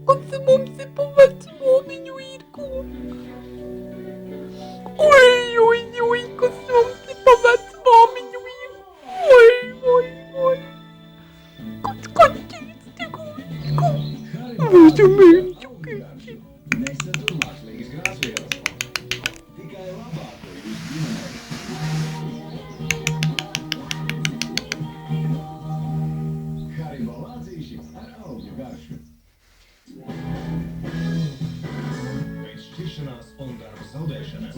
kas mums ir pa veco māmiņu īrku? Oi, kas mums ir pa veco māmiņu īrku? Oi. Kas kaķis tik īrku? Mūsu mīļu kaķi. Nesatur mākslīgas grāsvielas. Tikai labāko jūs ģimenei. Haribo lācīši ar augļu garšu. Pēc šķiršanās un darba zaudēšanas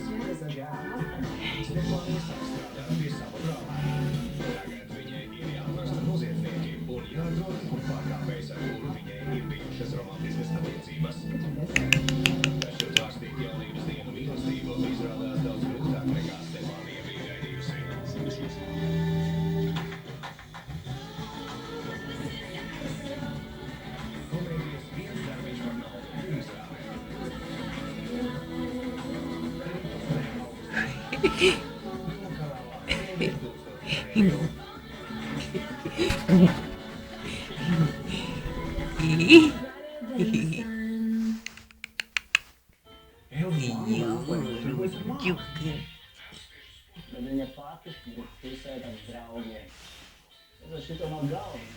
Stefānija sāk strādāt pie sava brālēna. Tagad viņai ir jāatrasta noziedznieki un jāatrod, kur pārkāpējs, ar kuru viņai ir bijušas romantiskas attiecības. Taču zvārstīt jaunības dienu mīlestību izrādās daudz grūtāk nekā Stefānija bija gaidījusi. Komēdijas viens darbiņš par naudu izrāde. Bet viņa pati ir pusēt ar draugiem. Es šito nav galvas.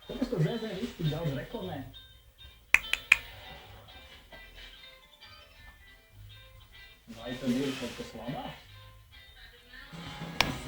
Kāpēc to zēzē viss tik daudz reklamē? Vai tad ir kaut kas labāks?